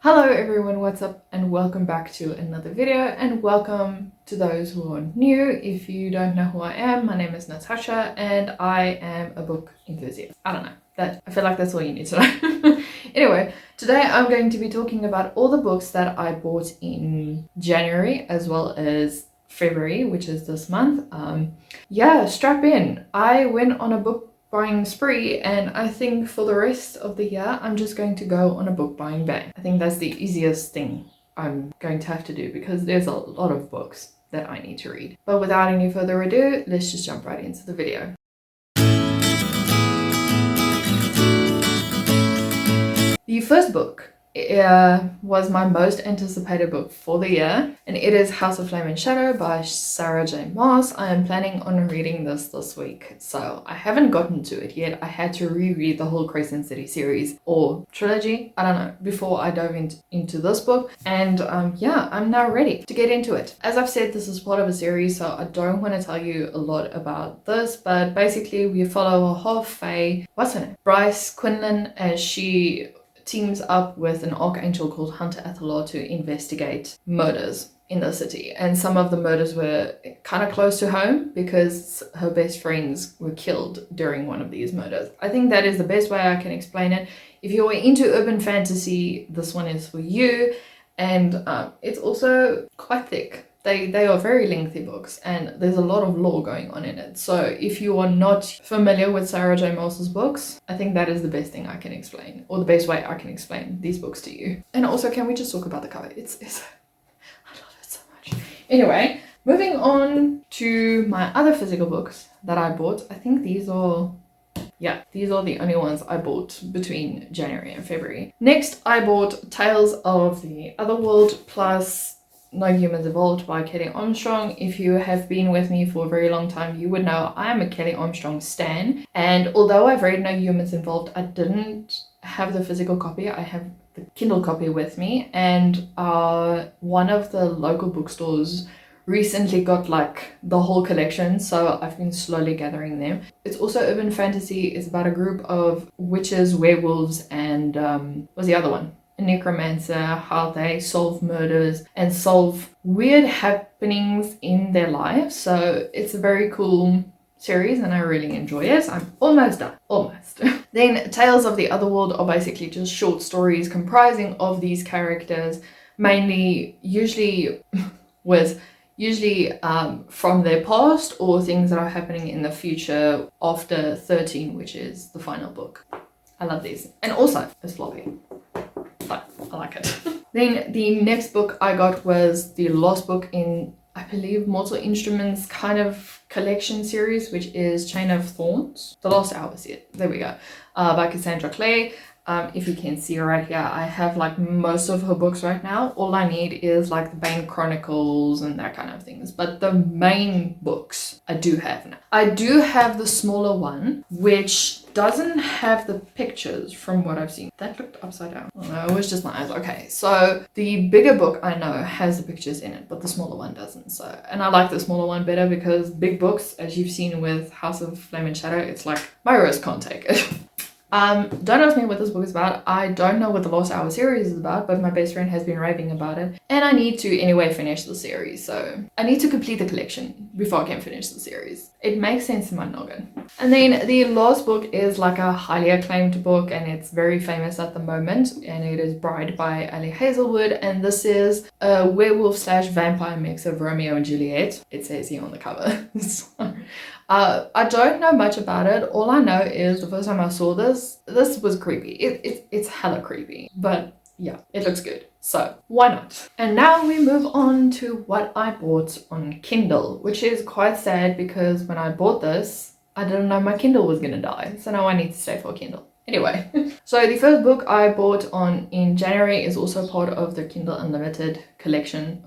Hello everyone, what's up and welcome back to another video, and welcome to those who are new. If you don't know who I am, my name is Natasha and I am a book enthusiast. I don't know, I feel like that's all you need to know. Anyway, today I'm going to be talking about all the books that I bought in January as well as February, which is this month. Yeah, strap in. I went on a book buying spree, and I think for the rest of the year I'm just going to go on a book buying bang. I think that's the easiest thing I'm going to have to do because there's a lot of books that I need to read. But without any further ado, let's just jump right into the video. The first book was my most anticipated book for the year, and it is House of Flame and Shadow by Sarah J. Maas. I am planning on reading this week, so I haven't gotten to it yet. I had to reread the whole Crescent City series or trilogy, I don't know, before I dove into this book, and yeah, I'm now ready to get into it. As I've said, this is part of a series, so I don't want to tell you a lot about this, but basically we follow a half-fae, what's her name? Bryce Quinlan, as she teams up with an archangel called Hunter Athelor to investigate murders in the city. And some of the murders were kind of close to home because her best friends were killed during one of these murders. I think that is the best way I can explain it. If you're into urban fantasy, this one is for you. And it's also quite thick. They are very lengthy books, and there's a lot of lore going on in it. So if you are not familiar with Sarah J. Maas's books, I think that is the best thing I can explain, or the best way I can explain these books to you. And also, can we just talk about the cover? It's I love it so much. Anyway, moving on to my other physical books that I bought. I think these are the only ones I bought between January and February. Next, I bought Tales of the Otherworld plus No Humans Evolved by Kelly Armstrong. If you have been with me for a very long time, you would know I am a Kelly Armstrong stan. And although I've read No Humans Involved, I didn't have the physical copy. I have the Kindle copy with me. And one of the local bookstores recently got like the whole collection, so I've been slowly gathering them. It's also urban fantasy. It's about a group of witches, werewolves, and what's the other one? A necromancer, how they solve murders and solve weird happenings in their lives. So it's a very cool series and I really enjoy it. I'm almost done. Almost. Then Tales of the Otherworld are basically just short stories comprising of these characters, mainly usually from their past or things that are happening in the future after 13, which is the final book. I love these. And also it's floppy. I like it. Then the next book I got was the last book in, I believe, Mortal Instruments kind of collection series, which is Chain of Thorns. The Last Hour Set. There we go. By Cassandra Clare. If you can see right here, I have like most of her books right now. All I need is like the Bane Chronicles and that kind of things. But the main books I do have now. I do have the smaller one, which doesn't have the pictures from what I've seen. That looked upside down. Oh no, it was just my eyes. Okay, so the bigger book I know has the pictures in it, but the smaller one doesn't. So, and I like the smaller one better because big books, as you've seen with House of Flame and Shadow, it's like my wrist can't take it. Don't ask me what this book is about. I don't know what the Lost Hour series is about, but my best friend has been raving about it. And I need to anyway finish the series, so I need to complete the collection before I can finish the series. It makes sense in my noggin. And then the last book is like a highly acclaimed book, and it's very famous at the moment, and it is Bride by Ali Hazelwood, and this is a werewolf/vampire mix of Romeo and Juliet. It says here on the cover. So, I don't know much about it. All I know is the first time I saw this was creepy. It's hella creepy, but yeah, it looks good. So why not? And now we move on to what I bought on Kindle, which is quite sad because when I bought this, I didn't know my Kindle was gonna die. So now I need to stay for a Kindle. Anyway, so the first book I bought in January is also part of the Kindle Unlimited collection.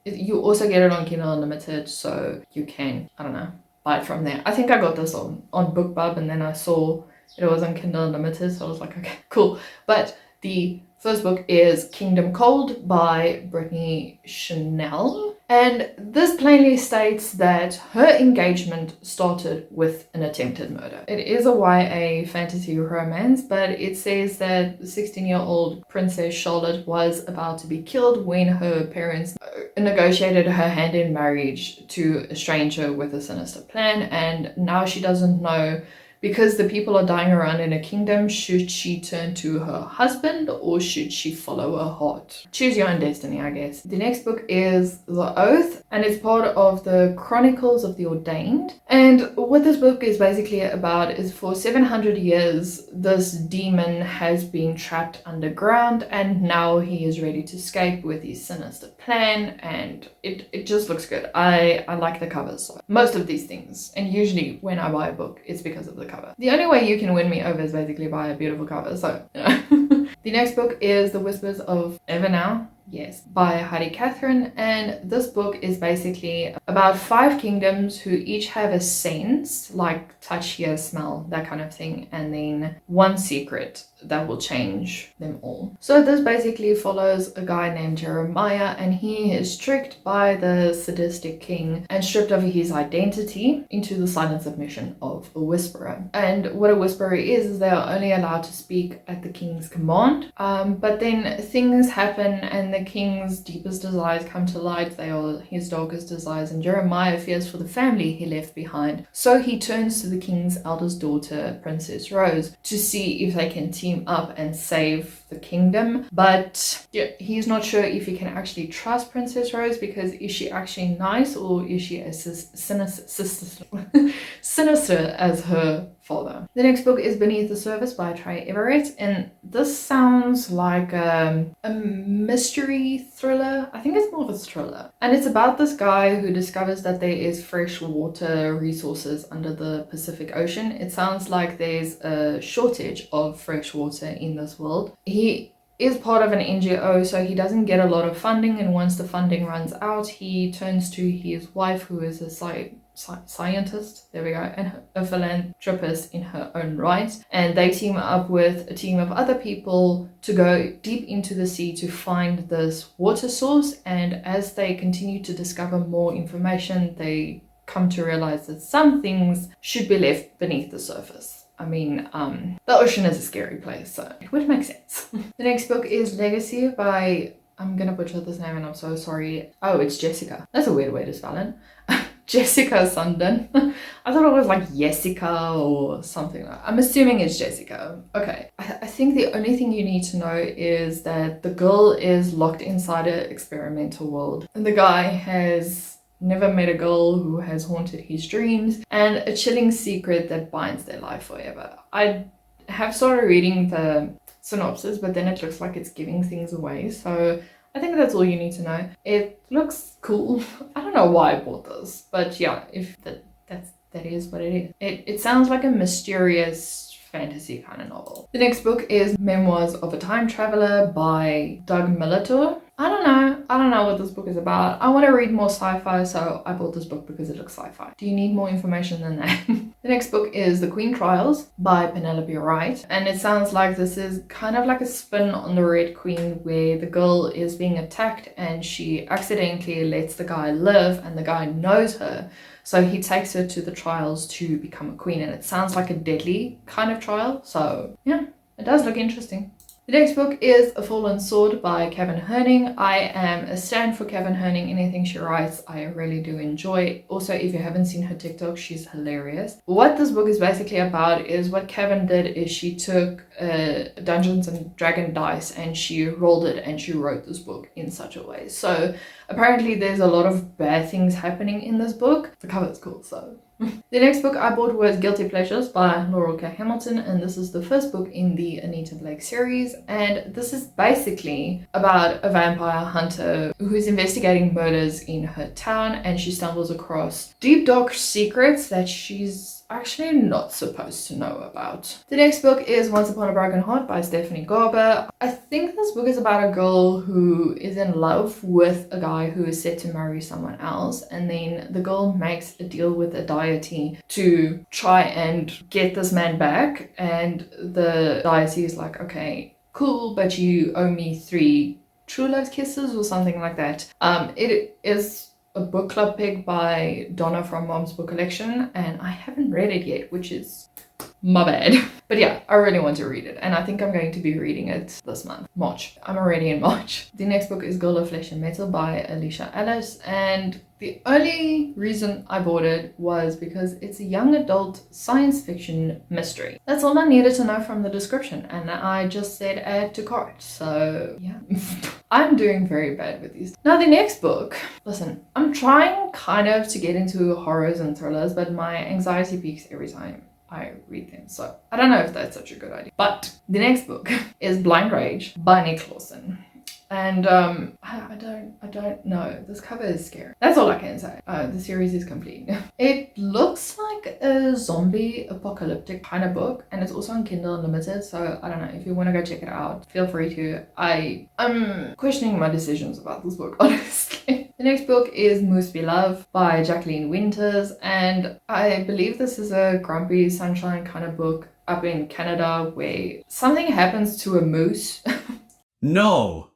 You also get it on Kindle Unlimited, so you can, I don't know, buy it from there. I think I got this on BookBub, and then I saw it was on Kindle Unlimited, so I was like, okay, cool. But the first book is Kingdom Cold by Brittany Chanel, And this plainly states that her engagement started with an attempted murder. It is a YA fantasy romance, but it says that the 16-year-old Princess Charlotte was about to be killed when her parents negotiated her hand in marriage to a stranger with a sinister plan, and now she doesn't know, because the people are dying around in her kingdom, should she turn to her husband or should she follow her heart? Choose your own destiny, I guess. The next book is The Oath, and it's part of the Chronicles of the Ordained. And what this book is basically about is, for 700 years, this demon has been trapped underground, and now he is ready to escape with his sinister plan, and it just looks good. I like the covers. So most of these things, and usually when I buy a book, it's because of the cover. The only way you can win me over is basically buy a beautiful cover, so you know. The next book is The Whispers of Evernow. Yes, by Heidi Catherine, and this book is basically about 5 kingdoms who each have a sense, like touch, hear, smell, that kind of thing, and then one secret that will change them all. So this basically follows a guy named Jeremiah, and he is tricked by the sadistic king and stripped of his identity into the silent submission of a whisperer. And what a whisperer is they are only allowed to speak at the king's command, but then things happen and the king's deepest desires come to light. They are his darkest desires, and Jeremiah fears for the family he left behind. So he turns to the king's eldest daughter, Princess Rose, to see if they can team up and save the kingdom. But yeah, he's not sure if he can actually trust Princess Rose, because is she actually nice, or is she as sinister as her father? The next book is Beneath the Surface by Trey Everett, and this sounds like a mystery thriller. I think it's more of a thriller, and it's about this guy who discovers that there is fresh water resources under the Pacific Ocean. It sounds like there's a shortage of fresh water in this world. He is part of an NGO, so he doesn't get a lot of funding, and once the funding runs out, he turns to his wife, who is a scientist, there we go, and a philanthropist in her own right, and they team up with a team of other people to go deep into the sea to find this water source. And as they continue to discover more information, they come to realize that some things should be left beneath the surface. I mean, the ocean is a scary place, so it would make sense. The next book is Legacy by, I'm gonna butcher this name and I'm so sorry. Oh, it's Jessica. That's a weird way to spell it. Jessica Sundin. I thought it was like Jessica or something. I'm assuming it's Jessica. Okay. I think the only thing you need to know is that the girl is locked inside an experimental world, and the guy has never met a girl who has haunted his dreams, and a chilling secret that binds their life forever. I have started reading the synopsis, but then it looks like it's giving things away, so I think that's all you need to know. It looks cool. I don't know why I bought this, but yeah, if that is what it is. It sounds like a mysterious fantasy kind of novel. The next book is Memoirs of a Time Traveler by Doug Militor. I don't know what this book is about. I want to read more sci-fi, so I bought this book because it looks sci-fi. Do you need more information than that? The next book is The Queen Trials by Penelope Wright, and it sounds like this is kind of like a spin on the Red Queen, where the girl is being attacked and she accidentally lets the guy live, and the guy knows her, so he takes her to the trials to become a queen, and it sounds like a deadly kind of trial, so yeah, it does look interesting. The next book is A Fallen Sword by Kevin Herning. I am a stan for Kevin Herning. Anything she writes, I really do enjoy. Also, if you haven't seen her TikTok, she's hilarious. What this book is basically about is what Kevin did is she took Dungeons and Dragon dice and she rolled it and she wrote this book in such a way. So apparently there's a lot of bad things happening in this book. The cover is cool, so... The next book I bought was Guilty Pleasures by Laurel K. Hamilton, and this is the first book in the Anita Blake series, and this is basically about a vampire hunter who's investigating murders in her town, and she stumbles across deep dark secrets that she's actually not supposed to know about. The next book is Once Upon a Broken Heart by Stephanie Garber. I think this book is about a girl who is in love with a guy who is set to marry someone else, and then the girl makes a deal with a deity to try and get this man back, and the deity is like, okay, cool, but you owe me 3 true love kisses or something like that. It is a book club pick by Donna from Mom's Book Collection, and I haven't read it yet, which is my bad. But yeah, I really want to read it, and I think I'm going to be reading it this month, March. I'm already in March. The next book is Girl of Flesh and Metal by Alicia Ellis, and the only reason I bought it was because it's a young adult science fiction mystery. That's all I needed to know from the description, and I just said add to cart. So yeah, I'm doing very bad with these. Now the next book, listen, I'm trying kind of to get into horrors and thrillers, but my anxiety peaks every time I read them, so I don't know if that's such a good idea. But the next book is Blind Rage by Nick Lawson. And I don't know. This cover is scary. That's all I can say. The series is complete. It looks like a zombie apocalyptic kind of book, and it's also on Kindle Unlimited. So I don't know, if you want to go check it out, feel free to. I'm questioning my decisions about this book, honestly. The next book is Moose Be Love by Jacqueline Winters, and I believe this is a Grumpy Sunshine kind of book up in Canada where something happens to a moose. No.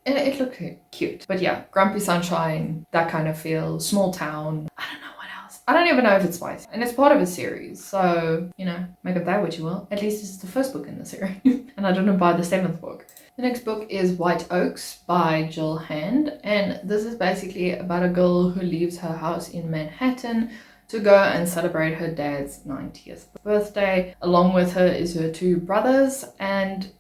It looked cute. But yeah, Grumpy Sunshine, that kind of feel, small town. I don't know what else. I don't even know if it's spicy. And it's part of a series, so, you know, make of that what you will. At least it's the first book in the series. And I didn't buy the 7th book. The next book is White Oaks by Jill Hand. And this is basically about a girl who leaves her house in Manhattan to go and celebrate her dad's 90th birthday. Along with her is her 2 brothers, and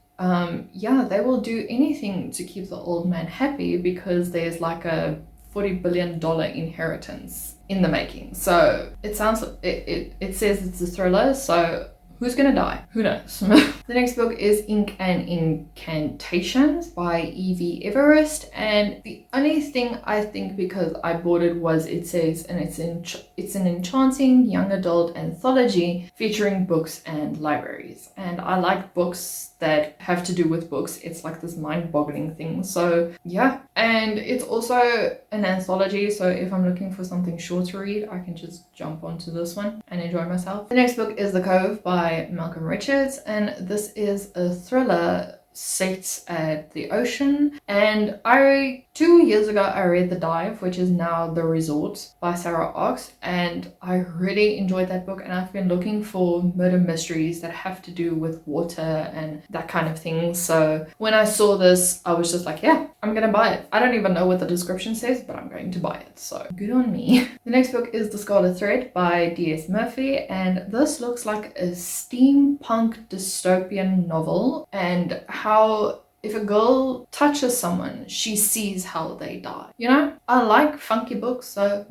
yeah, they will do anything to keep the old man happy because there's like a $40 billion inheritance in the making. So it sounds, it says it's a thriller, so who's gonna die? Who knows? The next book is Ink and Incantations by Evie Everest, and the only thing I think because I bought it was it says, and it's an enchanting young adult anthology featuring books and libraries, and I like books that have to do with books. It's like this mind-boggling thing. So yeah, and it's also an anthology, so if I'm looking for something short to read, I can just jump onto this one and enjoy myself. The next book is The Cove by Malcolm Richards, and this is a thriller set at the ocean, and 2 years ago I read The Dive, which is now The Resort by Sarah Ox, and I really enjoyed that book, and I've been looking for murder mysteries that have to do with water and that kind of thing. So when I saw this, I was just like, yeah, I'm gonna buy it. I don't even know what the description says, but I'm going to buy it, so good on me. The next book is The Scarlet Thread by D.S. Murphy, and this looks like a steampunk dystopian novel, and how if a girl touches someone, she sees how they die. You know, I like funky books, so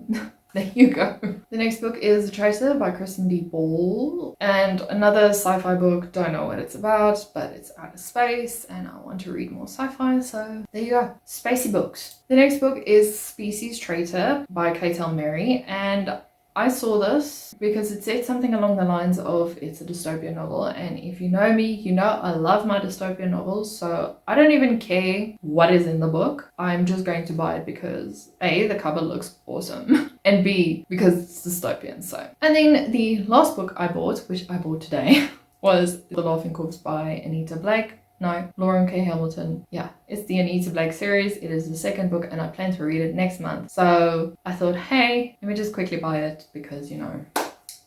there you go. The next book is The Tracer by Kristen D. Ball, and another sci-fi book. Don't know what it's about, but it's outer space, and I want to read more sci-fi, so there you go. Spacey books. The next book is Species Traitor by Keitel Mary, and I saw this because it said something along the lines of it's a dystopian novel, and if you know me, you know I love my dystopian novels, so I don't even care what is in the book. I'm just going to buy it because A, the cover looks awesome, and B, because it's dystopian. So, and then the last book I bought, which I bought today, was The Laughing Corpse by Anita Blake. No, Lauren K. Hamilton. Yeah, it's the Anita Blake series. It is the 2nd book, and I plan to read it next month. So I thought, hey, let me just quickly buy it because, you know,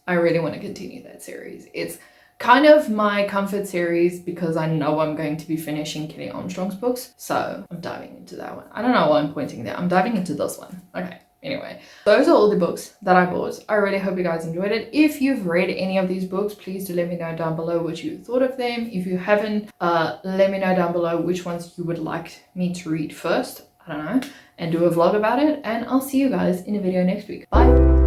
I really want to continue that series. It's kind of my comfort series because I know I'm going to be finishing Kelly Armstrong's books. So I'm diving into that one. I don't know why I'm pointing there. I'm diving into this one. Okay. Anyway, those are all the books that I bought. I really hope you guys enjoyed it. If you've read any of these books, please do let me know down below what you thought of them. If you haven't, let me know down below which ones you would like me to read first. I don't know. And do a vlog about it. And I'll see you guys in a video next week. Bye.